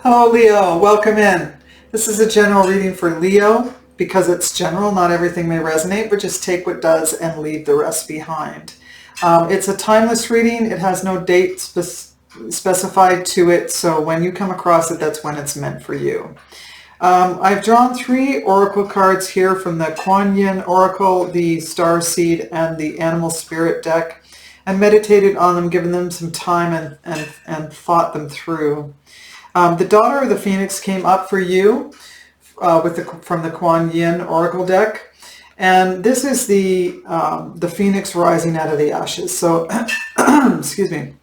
Hello Leo, welcome in. This is a general reading for Leo. Because it's general, not everything may resonate, but just take what does and leave the rest behind. It's a timeless reading. It has no date specified to it, so when you come across it, that's when it's meant for you. I've drawn 3 oracle cards here from the Kuan Yin Oracle, the Star Seed, and the Animal Spirit deck, and meditated on them, given them some time and thought them through. The Daughter of the Phoenix came up for you from the Kuan Yin Oracle deck, and this is the Phoenix rising out of the ashes. So, excuse me.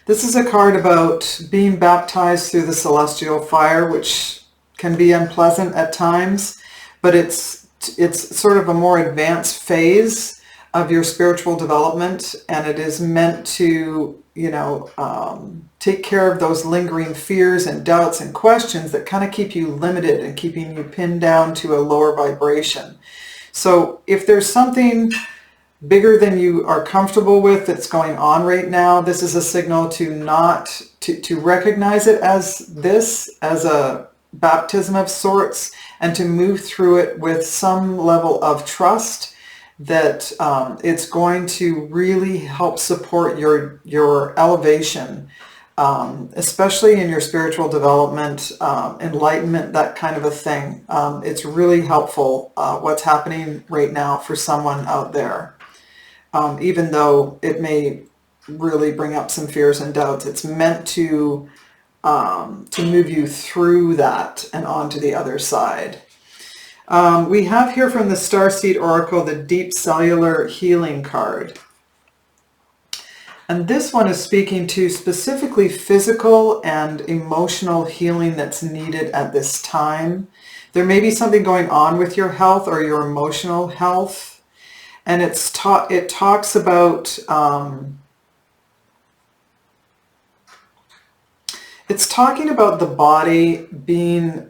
This is a card about being baptized through the celestial fire, which can be unpleasant at times, but it's sort of a more advanced phase of your spiritual development, and it is meant to, take care of those lingering fears and doubts and questions that kind of keep you limited and keeping you pinned down to a lower vibration. So if there's something bigger than you are comfortable with that's going on right now, this is a signal to recognize it as a baptism of sorts, and to move through it with some level of trust that it's going to really help support your elevation, especially in your spiritual development, enlightenment, that kind of a thing. It's really helpful what's happening right now for someone out there. Even though it may really bring up some fears and doubts, it's meant to move you through that and onto the other side. We have here from the Starseed Oracle the Deep Cellular Healing card. And this one is speaking to specifically physical and emotional healing that's needed at this time. There may be something going on with your health or your emotional health. And it talks about it's talking about the body being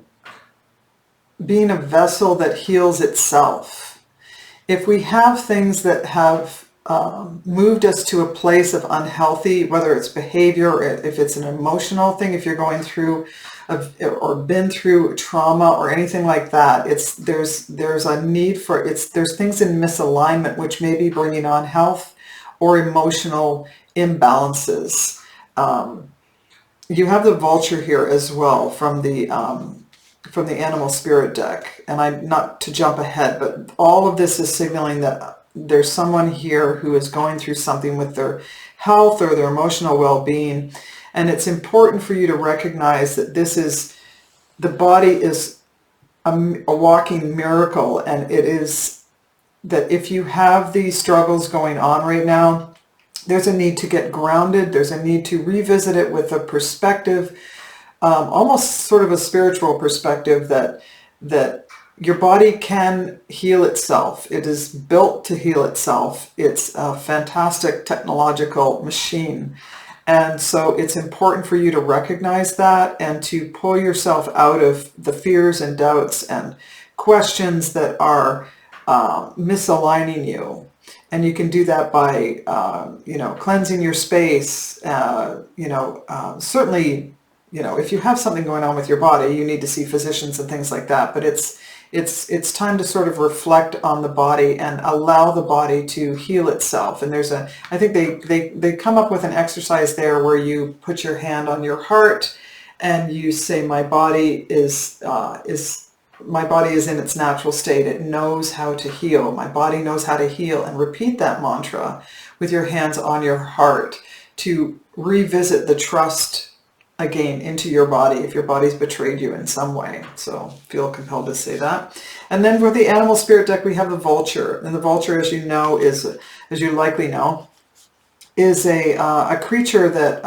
a vessel that heals itself. If we have things that have moved us to a place of unhealthy, whether it's behavior or if it's an emotional thing, if you're going through or been through trauma or anything like that, there's a need for there's things in misalignment which may be bringing on health or emotional imbalances. You have the Vulture here as well from the Animal Spirit deck, and not to jump ahead, but all of this is signaling that there's someone here who is going through something with their health or their emotional well-being. And it's important for you to recognize that the body is a walking miracle. And it is that if you have these struggles going on right now, there's a need to get grounded. There's a need to revisit it with a perspective, almost sort of a spiritual perspective, that your body can heal itself. It is built to heal itself. It's a fantastic technological machine. And so it's important for you to recognize that and to pull yourself out of the fears and doubts and questions that are misaligning you. And you can do that by, cleansing your space. Certainly, if you have something going on with your body, you need to see physicians and things like that. But it's time to sort of reflect on the body and allow the body to heal itself. And I think they come up with an exercise there where you put your hand on your heart and you say, my body is in its natural state. It knows how to heal. My body knows how to heal. And repeat that mantra with your hands on your heart to revisit the trust again into your body if your body's betrayed you in some way. So feel compelled to say that. And then for the Animal Spirit deck, we have the Vulture. And the Vulture, as you likely know, is a creature that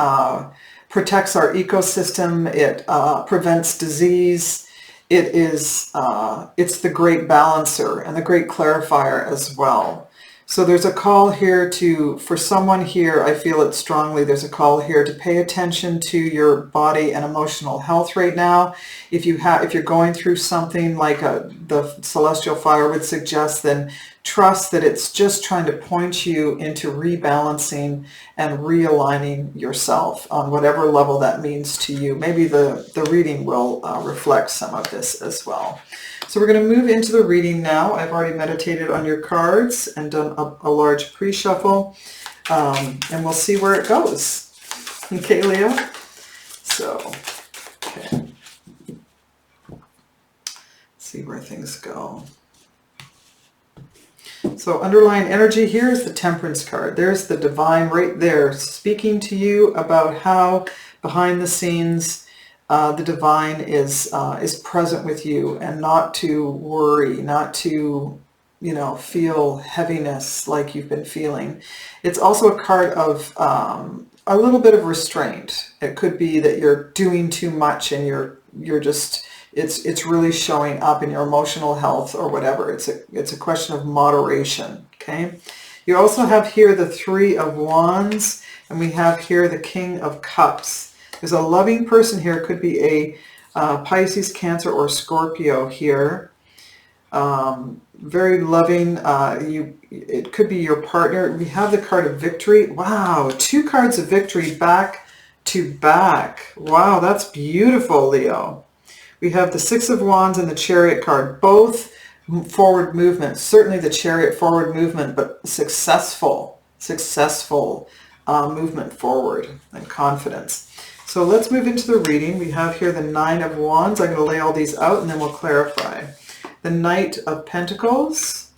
protects our ecosystem. It prevents disease. It's the great balancer and the great clarifier as well. So there's a call here for someone here, I feel it strongly, there's a call here to pay attention to your body and emotional health right now. If you're going through something like the celestial fire would suggest, then trust that it's just trying to point you into rebalancing and realigning yourself on whatever level that means to you. Maybe the reading will reflect some of this as well. So we're going to move into the reading now. I've already meditated on your cards and done a large pre-shuffle, and we'll see where it goes. Okay, Leo? So, okay. See where things go. So underlying energy here is the Temperance card. There's the Divine right there, speaking to you about how behind the scenes the Divine is present with you, and not to worry, not to, you know, feel heaviness like you've been feeling. It's also a card of a little bit of restraint. It could be that you're doing too much and you're just, it's really showing up in your emotional health or whatever. It's a question of moderation, okay? You also have here the Three of Wands, and we have here the King of Cups. There's a loving person here. It could be a Pisces, Cancer, or Scorpio here. Very loving. It could be your partner. We have the card of victory. Wow, 2 cards of victory back to back. Wow, that's beautiful, Leo. We have the Six of Wands and the Chariot card, both forward movement. Certainly the Chariot forward movement, but successful movement forward and confidence. So let's move into the reading. We have here the Nine of Wands. I'm going to lay all these out and then we'll clarify. The Knight of Pentacles.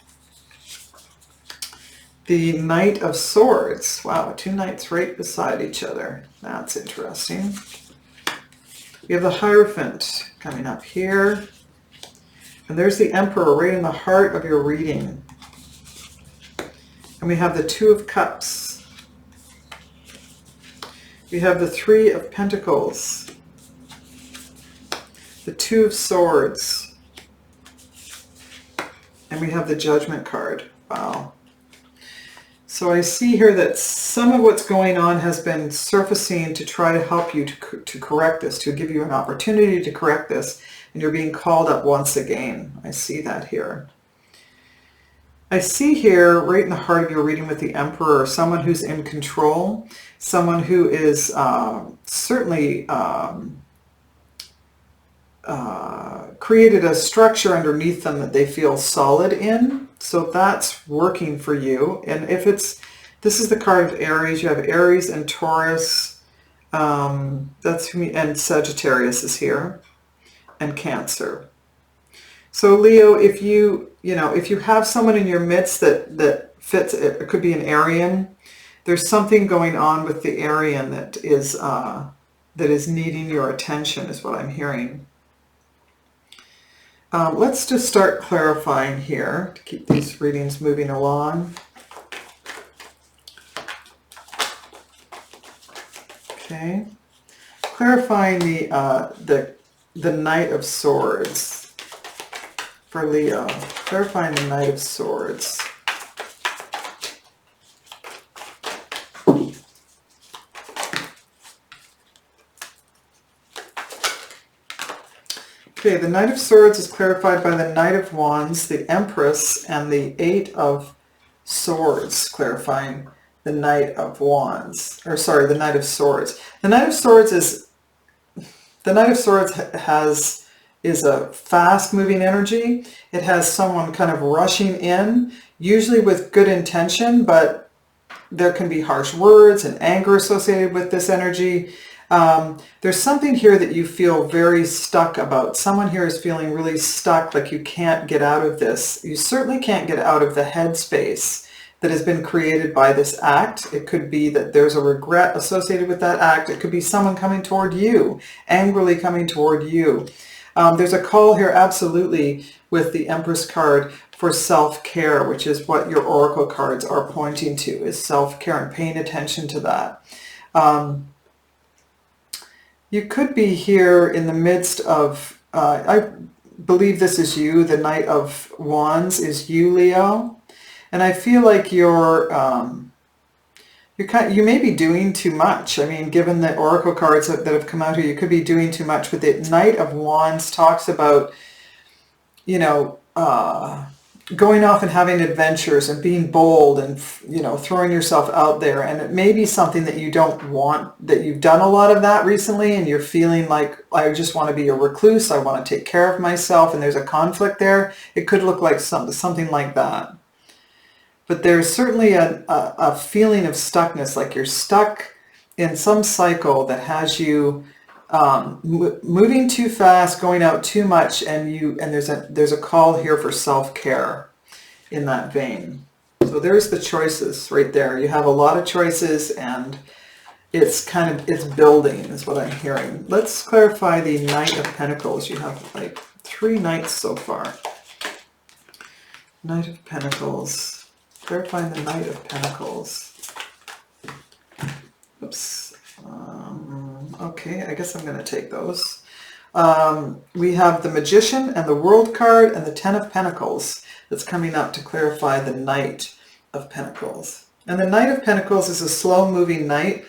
The Knight of Swords. Wow, 2 knights right beside each other. That's interesting. We have the Hierophant coming up here. And there's the Emperor right in the heart of your reading. And we have the Two of Cups. We have the Three of Pentacles. The Two of Swords. And we have the Judgment card. Wow. So I see here that some of what's going on has been surfacing to try to help you to correct this, to give you an opportunity to correct this, and you're being called up once again. I see that here. I see here, right in the heart of your reading with the Emperor, someone who's in control, someone who is certainly created a structure underneath them that they feel solid in. So that's working for you. And if it's, this is the card of Aries. You have Aries and Taurus. That's who, and Sagittarius is here, and Cancer. So Leo, if you have someone in your midst that fits, it could be an Arian. There's something going on with the Arian that is needing your attention, is what I'm hearing. Let's just start clarifying here to keep these readings moving along. Okay, clarifying the Knight of Swords for Leo. Clarifying the Knight of Swords. Okay, the Knight of Swords is clarified by the Knight of Wands, the Empress, and the Eight of Swords, clarifying the Knight of Wands, or sorry, the Knight of Swords. The Knight of Swords is a fast-moving energy. It has someone kind of rushing in, usually with good intention, but there can be harsh words and anger associated with this energy. There's something here that you feel very stuck about. Someone here is feeling really stuck, like you can't get out of this. You certainly can't get out of the headspace that has been created by this act. It could be that there's a regret associated with that act. It could be someone coming toward you, angrily coming toward you. There's a call here, absolutely, with the Empress card for self-care, which is what your oracle cards are pointing to, is self-care and paying attention to that. You could be here in the midst of, I believe this is you, the Knight of Wands is you, Leo. And I feel like you may be doing too much. I mean, given the oracle cards that have come out here, you could be doing too much with it. Knight of Wands talks about, going off and having adventures and being bold and, you know, throwing yourself out there. And it may be something that you don't want, that you've done a lot of that recently and you're feeling like, I just want to be a recluse, I want to take care of myself, and there's a conflict there. It could look like something like that. But there's certainly a feeling of stuckness, like you're stuck in some cycle that has you moving too fast, going out too much, and there's a call here for self-care in that vein. So there's the choices right there. You have a lot of choices, and it's building is what I'm hearing. Let's clarify the Knight of Pentacles. You have like 3 knights so far. Knight of Pentacles. Clarifying the Knight of Pentacles. Oops. Okay, I guess I'm going to take those. We have the Magician and the World card and the Ten of Pentacles that's coming up to clarify the Knight of Pentacles. And the Knight of Pentacles is a slow-moving knight.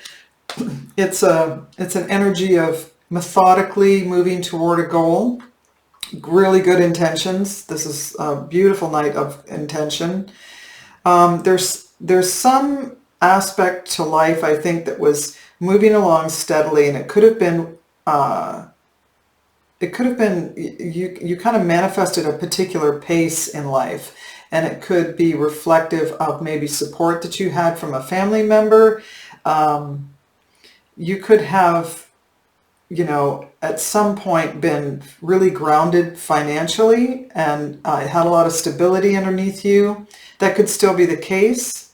It's an energy of methodically moving toward a goal. Really good intentions. This is a beautiful night of intention. There's some aspect to life, I think, that was moving along steadily, and it could have been you kind of manifested a particular pace in life, and it could be reflective of maybe support that you had from a family member. You could have, you know, at some point been really grounded financially and had a lot of stability underneath you. That could still be the case,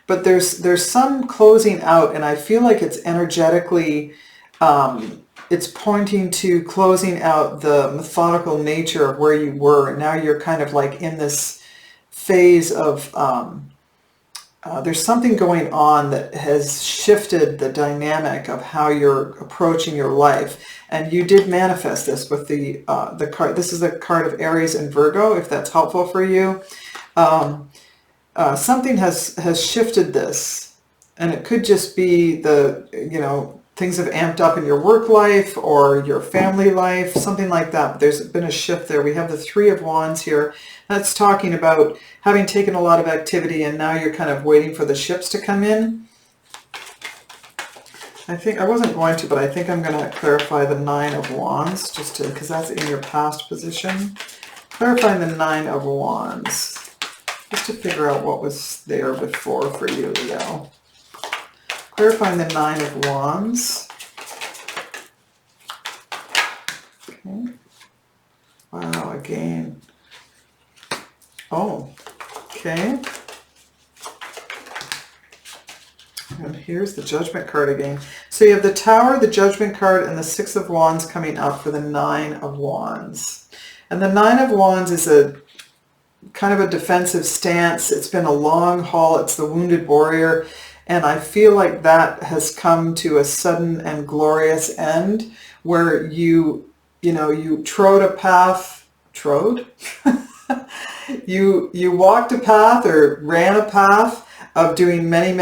but there's some closing out, and I feel like it's energetically, it's pointing to closing out the methodical nature of where you were, and now you're kind of like in this phase of, there's something going on that has shifted the dynamic of how you're approaching your life. And you did manifest this with the card. This is a card of Aries and Virgo, if that's helpful for you. Something has shifted this, and it could just be things have amped up in your work life or your family life, something like that. But there's been a shift there. We have the Three of Wands here. That's talking about having taken a lot of activity, and now you're kind of waiting for the ships to come in. I think I wasn't going to, but I think I'm going to clarify the Nine of Wands, just to, because that's in your past position. Clarifying the Nine of Wands, just to figure out what was there before for you, Leo. Clarifying the Nine of Wands. Okay. Wow, again. Oh, okay. And here's the Judgment card again. So you have the Tower, the Judgment card, and the Six of Wands coming up for the Nine of Wands. And the Nine of Wands is a kind of a defensive stance. It's been a long haul. It's the wounded warrior. And I feel like that has come to a sudden and glorious end where you trode a path, you walked a path or ran a path of doing many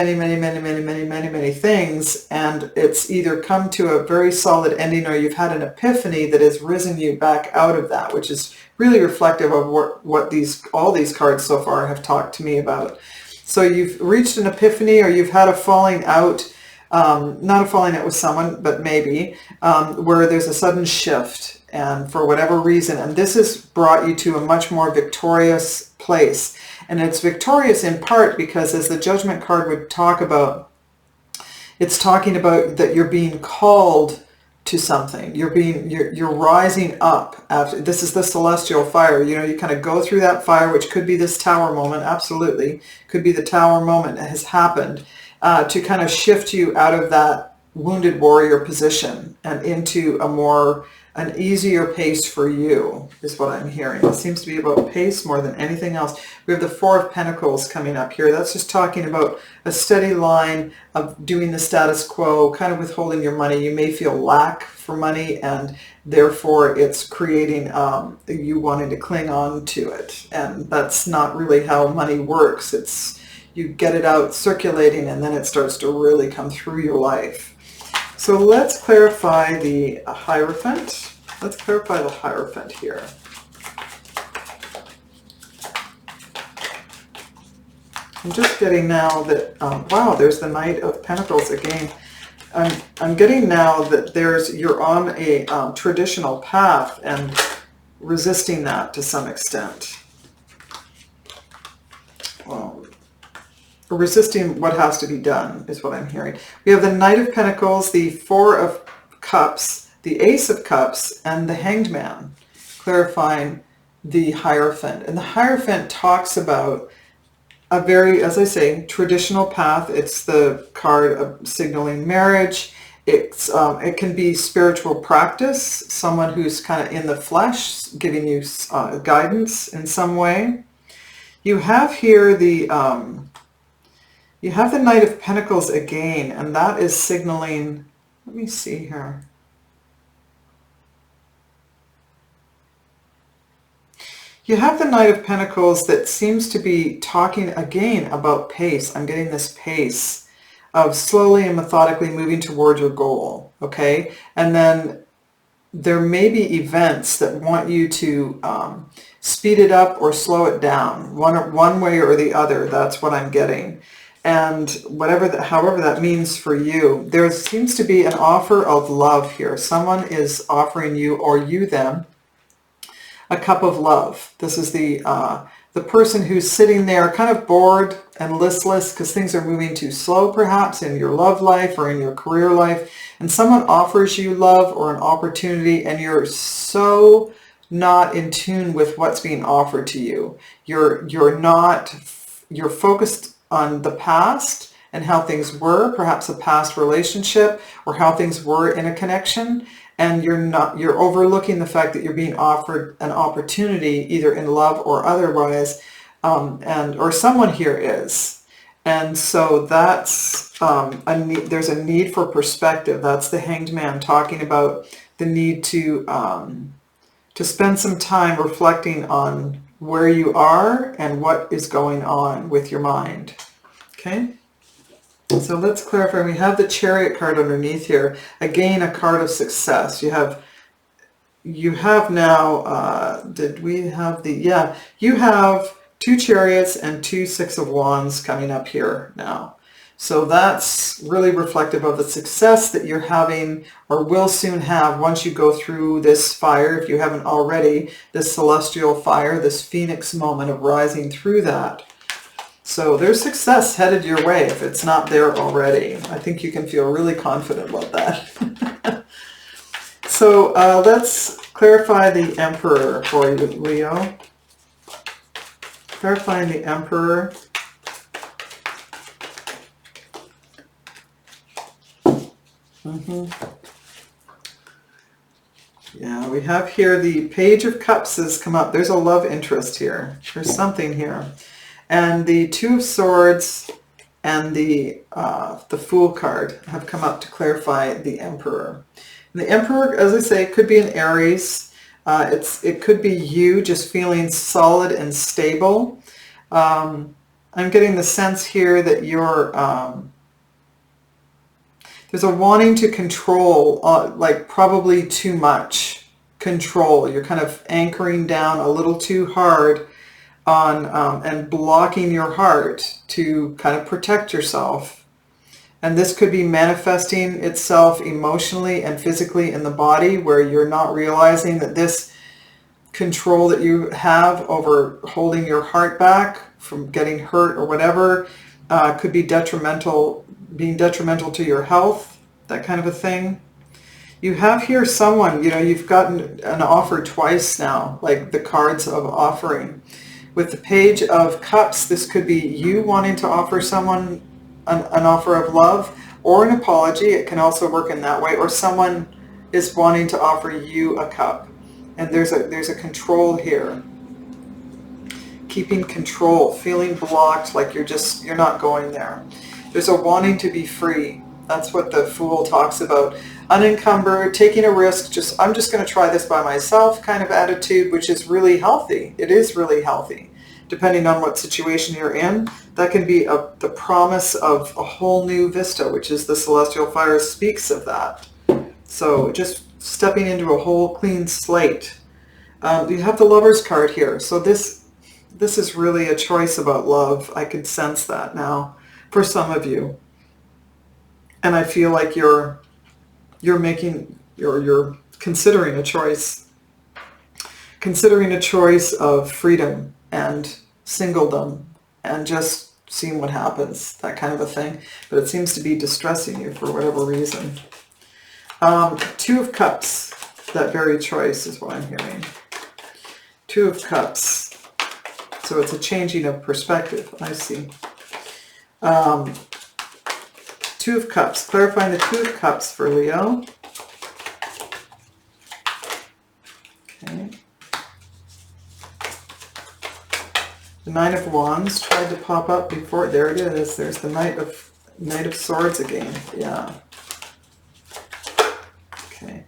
things, and it's either come to a very solid ending or you've had an epiphany that has risen you back out of that, which is really reflective of what all these cards so far have talked to me about. So you've reached an epiphany, or you've had a falling out, not a falling out with someone, but maybe, where there's a sudden shift, and for whatever reason, and this has brought you to a much more victorious place. And it's victorious in part because, as the Judgment card would talk about, it's talking about that you're being called to something. You're rising up after. This is the celestial fire. You kind of go through that fire, which could be this Tower moment. Absolutely, could be the Tower moment that has happened to kind of shift you out of that wounded warrior position and into an easier pace for you, is what I'm hearing. It seems to be about pace more than anything else. We have the Four of Pentacles coming up here. That's just talking about a steady line of doing the status quo, kind of withholding your money. You may feel lack for money, and therefore it's creating you wanting to cling on to it. And that's not really how money works. It's you get it out circulating, and then it starts to really come through your life. So let's clarify the Hierophant. Let's clarify the Hierophant here. I'm just getting now that, wow, there's the Knight of Pentacles again. I'm getting now that you're on a traditional path and resisting that to some extent. Well, resisting what has to be done is what I'm hearing. We have the Knight of Pentacles, the Four of Cups, the Ace of Cups, and the Hanged Man, clarifying the Hierophant. And the Hierophant talks about a very, as I say, traditional path. It's the card of signaling marriage. It can be spiritual practice, someone who's kind of in the flesh, giving you guidance in some way. You have here the Knight of Pentacles again, and that is signaling, let me see here. You have the Knight of Pentacles that seems to be talking again about pace. I'm getting this pace of slowly and methodically moving toward your goal, okay? And then there may be events that want you to speed it up or slow it down, one way or the other. That's what I'm getting. And however that means for you, there seems to be an offer of love here. Someone is offering you, or you them, a cup of love. This is the person who's sitting there kind of bored and listless because things are moving too slow perhaps in your love life or in your career life, and someone offers you love or an opportunity, and you're so not in tune with what's being offered to you. You're focused on the past and how things were, perhaps a past relationship, or how things were in a connection, and you're overlooking the fact that you're being offered an opportunity, either in love or otherwise, or someone here is. And so that's there's a need for perspective. That's the Hanged Man talking about the need to spend some time reflecting on where you are and what is going on with your mind. Okay? So let's clarify. We have the Chariot card underneath here. Again, a card of success. You have now, you have 2 Chariots and 2 Six of Wands coming up here now. So that's really reflective of the success that you're having or will soon have once you go through this fire, if you haven't already, this celestial fire, this phoenix moment of rising through that. So there's success headed your way if it's not there already. I think you can feel really confident about that. So let's clarify the Emperor for you, Leo. Clarifying the Emperor. Yeah, we have here the Page of Cups has come up. There's a love interest here. There's something here. And the Two of Swords and the Fool card have come up to clarify the Emperor. And the Emperor, as I say, could be an Aries. It could be you just feeling solid and stable. I'm getting the sense here that you're there's a wanting to control, like probably too much control. You're kind of anchoring down a little too hard on and blocking your heart to kind of protect yourself. And this could be manifesting itself emotionally and physically in the body, where you're not realizing that this control that you have over holding your heart back from getting hurt or whatever could be being detrimental to your health, that kind of a thing. You have here someone, you've gotten an offer twice now, like the cards of offering. With the Page of Cups, this could be you wanting to offer someone an offer of love or an apology. It can also work in that way. Or someone is wanting to offer you a cup. And there's a control here. Keeping control, feeling blocked, like you're not going there. There's a wanting to be free. That's what the Fool talks about. Unencumbered, taking a risk, I'm just going to try this by myself kind of attitude, which is really healthy. It is really healthy. Depending on what situation you're in, that can be the promise of a whole new vista, which is the Celestial Fire speaks of that. So just stepping into a whole clean slate. You have the Lovers card here. So this this is really a choice about love. I can sense that now for some of you. And I feel like you're considering a choice. Considering a choice of freedom and singledom and just seeing what happens, that kind of a thing. But it seems to be distressing you for whatever reason. Two of Cups, that very choice is what I'm hearing. Two of Cups. So it's a changing of perspective, I see. Two of Cups, clarifying the Two of Cups for Leo. Okay. The Nine of Wands tried to pop up before. There it is. There's the Knight of Swords again. Yeah. Okay.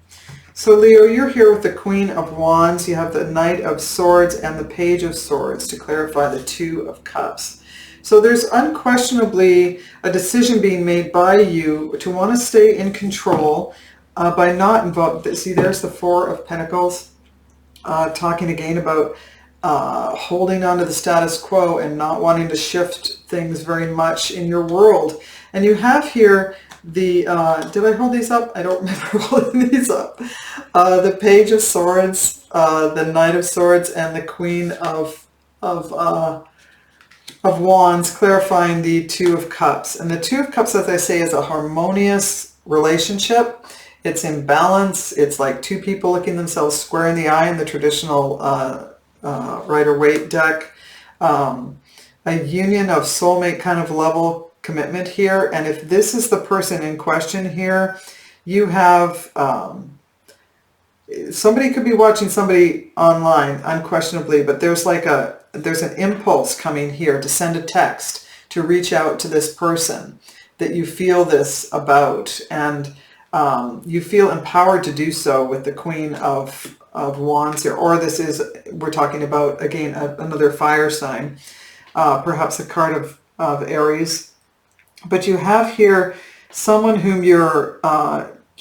So Leo, you're here with the Queen of Wands. You have the Knight of Swords and the Page of Swords to clarify the Two of Cups. So there's unquestionably a decision being made by you to want to stay in control by not involved. See, there's the Four of Pentacles, talking again about holding on to the status quo and not wanting to shift things very much in your world. And you have here the, did I hold these up? I don't remember holding these up. The Page of Swords, the Knight of Swords, and the Queen of Wands, clarifying the Two of Cups. And the Two of Cups, as I say, is a harmonious relationship. It's in balance. It's like two people looking themselves square in the eye in the traditional Rider-Waite deck. A union of soulmate kind of level commitment here. And if this is the person in question here, you have somebody could be watching somebody online, unquestionably, but there's an impulse coming here to send a text, to reach out to this person that you feel this about, and you feel empowered to do so with the Queen of Wands here. Or this is, we're talking about, again, another fire sign, perhaps a card of Aries. But you have here someone whom you're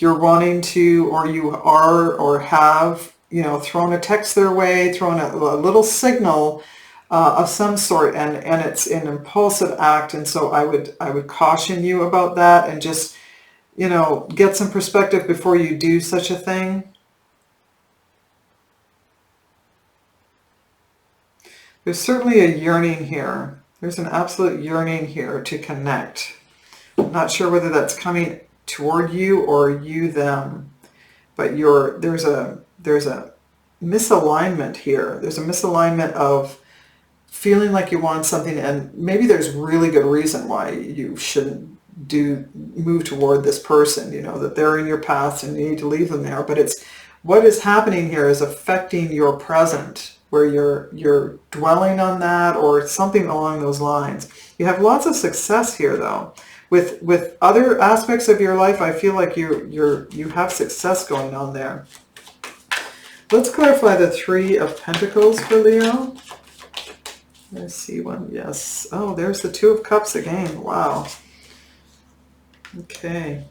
wanting to, or you are, or have, thrown a text their way, thrown a little signal of some sort, and it's an impulsive act. And so I would caution you about that, and just, get some perspective before you do such a thing. There's certainly a yearning here. There's an absolute yearning here to connect. I'm not sure whether that's coming toward you or you them, but there's a misalignment here. There's a misalignment of feeling like you want something, and maybe there's really good reason why you shouldn't move toward this person, that they're in your path and you need to leave them there. But it's what is happening here is affecting your present, where you're dwelling on that or something along those lines. You have lots of success here, though. With other aspects of your life, I feel like you have success going on there. Let's clarify the Three of Pentacles for Leo. Let's see one. Yes. Oh, there's the Two of Cups again. Wow. Okay.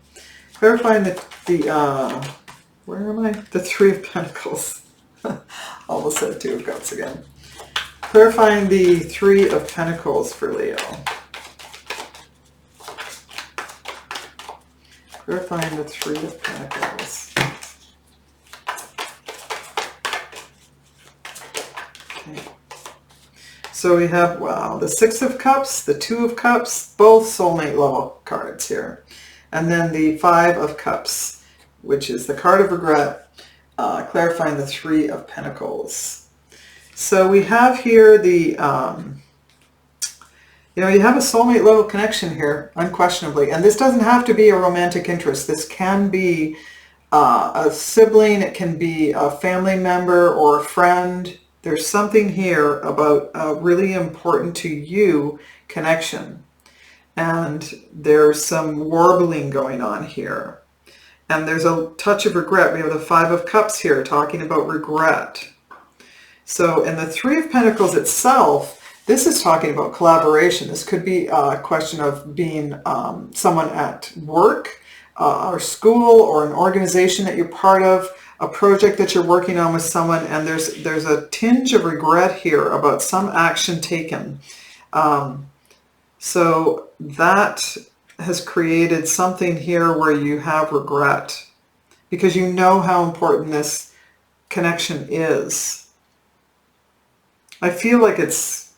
Clarifying the where am I? The Three of Pentacles. Almost said Two of Cups again. Clarifying the Three of Pentacles for Leo. Clarifying the Three of Pentacles. Okay. So we have, wow, the Six of Cups, the Two of Cups, both soulmate level cards here. And then the Five of Cups, which is the card of regret, clarifying the Three of Pentacles. So we have here the, you have a soulmate level connection here, unquestionably. And this doesn't have to be a romantic interest. This can be a sibling, it can be a family member or a friend. There's something here about a really important to you connection. And there's some warbling going on here. And there's a touch of regret. We have the Five of Cups here talking about regret. So in the Three of Pentacles itself, this is talking about collaboration. This could be a question of being someone at work, or school or an organization that you're part of, a project that you're working on with someone, and there's a tinge of regret here about some action taken. So that has created something here where you have regret because you know how important this connection is. I feel like it's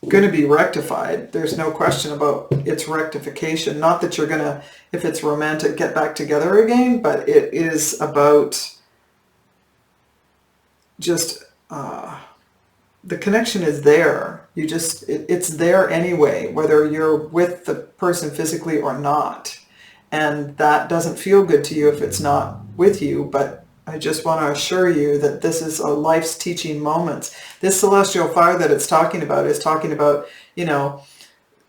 going to be rectified. There's no question about its rectification. Not that you're going to, if it's romantic, get back together again, but it is about just the connection is there. You just, it's there anyway, whether you're with the person physically or not. And that doesn't feel good to you if it's not with you, but I just want to assure you that this is a life's teaching moments. This celestial fire that it's talking about is talking about, you know,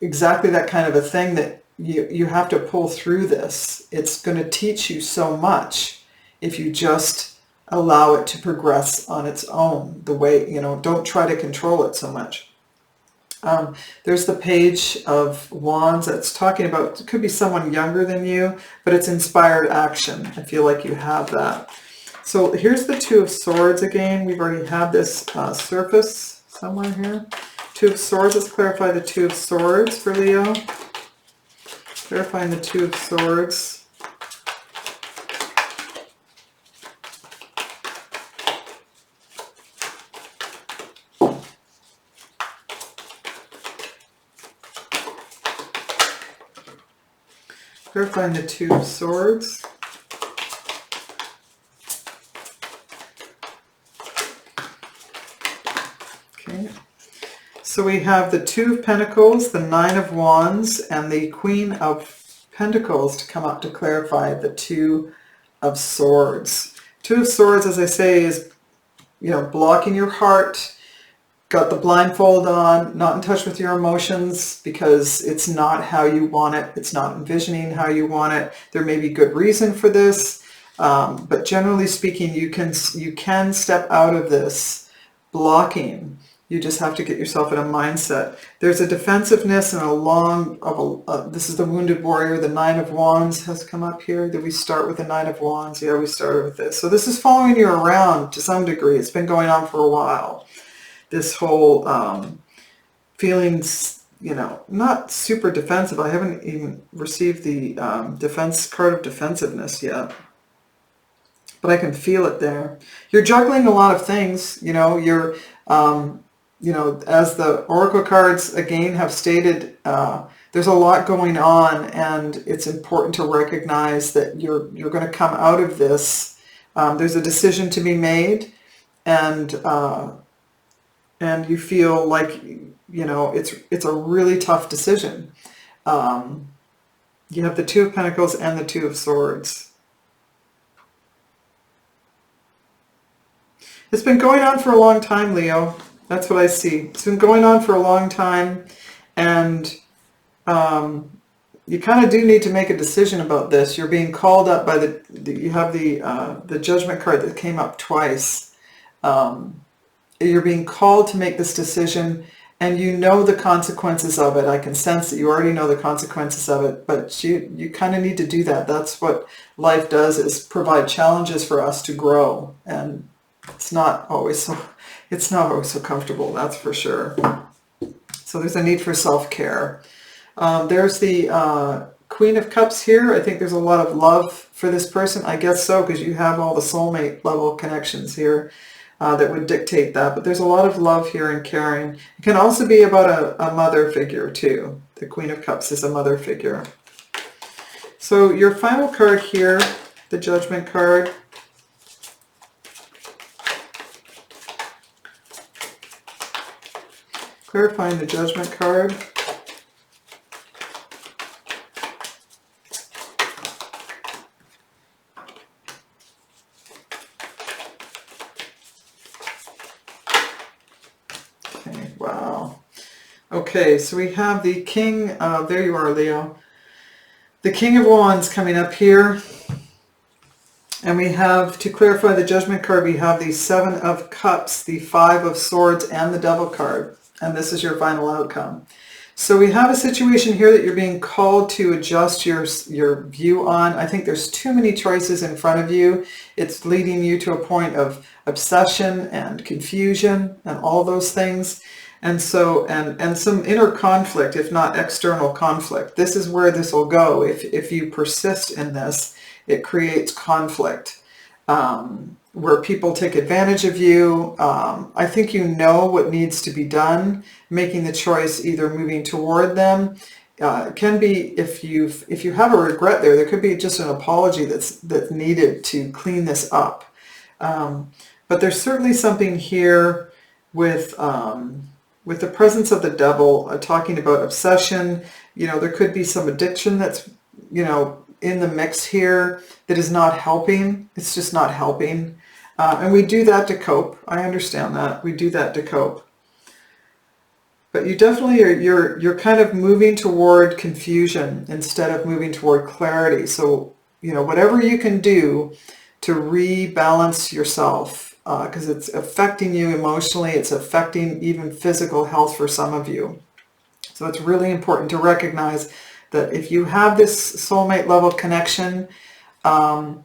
exactly that kind of a thing that you have to pull through this. It's going to teach you so much if you just allow it to progress on its own, the way, you know, don't try to control it so much. There's the Page of Wands that's talking about, it could be someone younger than you, but it's inspired action. I feel like you have that. So here's the Two of Swords again. We've already had this surface somewhere here. Two of Swords, let's clarify the Two of Swords for Leo. Clarifying the Two of Swords. Clarifying the Two of Swords. Okay. So we have the Two of Pentacles, the Nine of Wands, and the Queen of Pentacles to come up to clarify the Two of Swords. Two of Swords, as I say, is, you know, blocking your heart. Got the blindfold on, not in touch with your emotions because it's not how you want it. It's not envisioning how you want it. There may be good reason for this, but generally speaking, you can step out of this blocking. You just have to get yourself in a mindset. There's a defensiveness and this is the Wounded Warrior. The Nine of Wands has come up here. Did we start with the Nine of Wands? Yeah, we started with this. So this is following you around to some degree. It's been going on for a while. This whole feelings, you know, not super defensive. I haven't even received the defense card of defensiveness yet, but I can feel it there. You're juggling a lot of things, you know. You're, you know, as the Oracle cards again have stated, there's a lot going on, and it's important to recognize that you're going to come out of this. There's a decision to be made, and you feel like, you know, it's a really tough decision. You have the Two of Pentacles and the Two of Swords. It's been going on for a long time, Leo. That's what I see. It's been going on for a long time, and you kind of do need to make a decision about this. You're being called up by you have the Judgment card that came up twice. You're being called to make this decision, and you know the consequences of it. I can sense that you already know the consequences of it, but you kind of need to do that. That's what life does, is provide challenges for us to grow, and it's not always so comfortable, that's for sure. So there's a need for self-care. There's the Queen of Cups here. I think there's a lot of love for this person. I guess so, because you have all the soulmate level connections here. That would dictate that, but there's a lot of love here and caring. It can also be about a mother figure too. The Queen of Cups is a mother figure. So your final card here, the Judgment card. Clarifying the Judgment card. Wow. Okay, so we have the King, there you are, Leo. The King of Wands coming up here. And we have, to clarify the Judgment card, we have the Seven of Cups, the Five of Swords, and the Devil card. And this is your final outcome. So we have a situation here that you're being called to adjust your view on. I think there's too many choices in front of you. It's leading you to a point of obsession and confusion and all those things. And so, and some inner conflict, if not external conflict. This is where this will go. If you persist in this, it creates conflict. Where people take advantage of you. I think you know what needs to be done, making the choice either moving toward them. It can be, if you have a regret there could be just an apology that's needed to clean this up. But there's certainly something here with the presence of the devil, talking about obsession. There could be some addiction that's, in the mix here that is not helping. It's just not helping. And we do that to cope. I understand that. We do that to cope. But you definitely you're kind of moving toward confusion instead of moving toward clarity. So, whatever you can do to rebalance yourself, because it's affecting you emotionally, it's affecting even physical health for some of you. So it's really important to recognize that if you have this soulmate level connection, and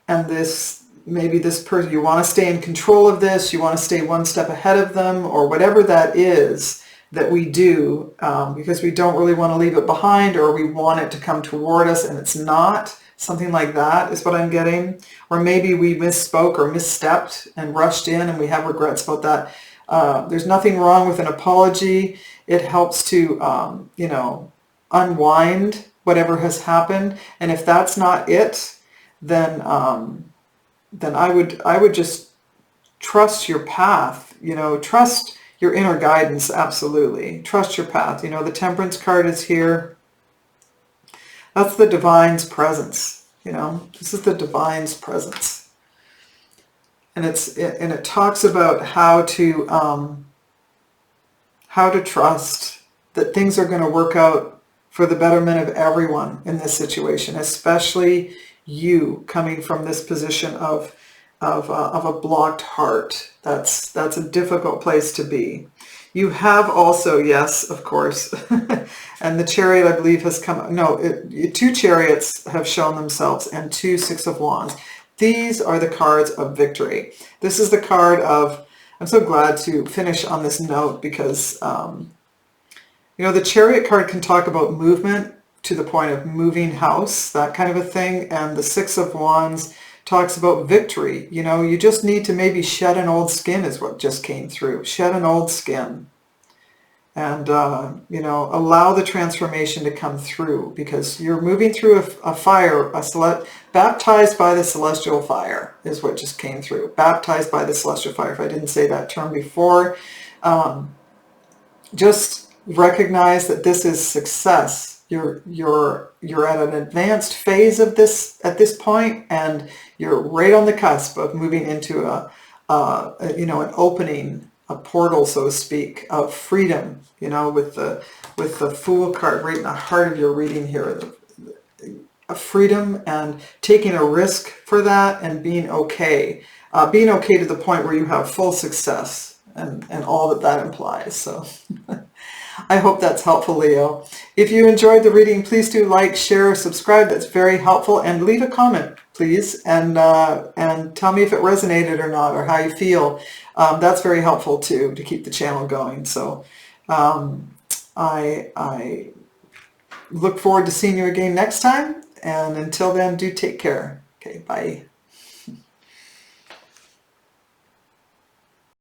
this, maybe this person, you want to stay in control of this, you want to stay one step ahead of them, or whatever that is that we do, because we don't really want to leave it behind, or we want it to come toward us and it's not. Something like that is what I'm getting. Or maybe we misspoke or misstepped and rushed in and we have regrets about that. There's nothing wrong with an apology. It helps to, unwind whatever has happened. And if that's not it, then I would just trust your path, trust your inner guidance. Absolutely. Trust your path. The Temperance card is here. That's the divine's presence. This is the divine's presence. And it talks about how to trust that things are going to work out for the betterment of everyone in this situation, especially you coming from this position of a blocked heart. That's a difficult place to be. You have also, yes, of course, and the Chariot, I believe, has come. No, two Chariots have shown themselves, and two Six of Wands. These are the cards of victory. This is the card of. I'm so glad to finish on this note because. The Chariot card can talk about movement to the point of moving house, that kind of a thing. And the Six of Wands talks about victory. You just need to maybe shed an old skin is what just came through. Shed an old skin. And, allow the transformation to come through because you're moving through a fire, baptized by the celestial fire is what just came through. Baptized by the celestial fire. If I didn't say that term before, just recognize that this is success. You're at an advanced phase of this at this point, and you're right on the cusp of moving into an opening, a portal, so to speak, of freedom. With the Fool card right in the heart of your reading here, of freedom and taking a risk for that and being okay to the point where you have full success and all that implies. So. I hope that's helpful, Leo. If you enjoyed the reading, please do like, share, subscribe. That's very helpful. And leave a comment, please, and tell me if it resonated or not, or how you feel. That's very helpful, too, to keep the channel going. So I look forward to seeing you again next time. And until then, do take care. Okay, bye.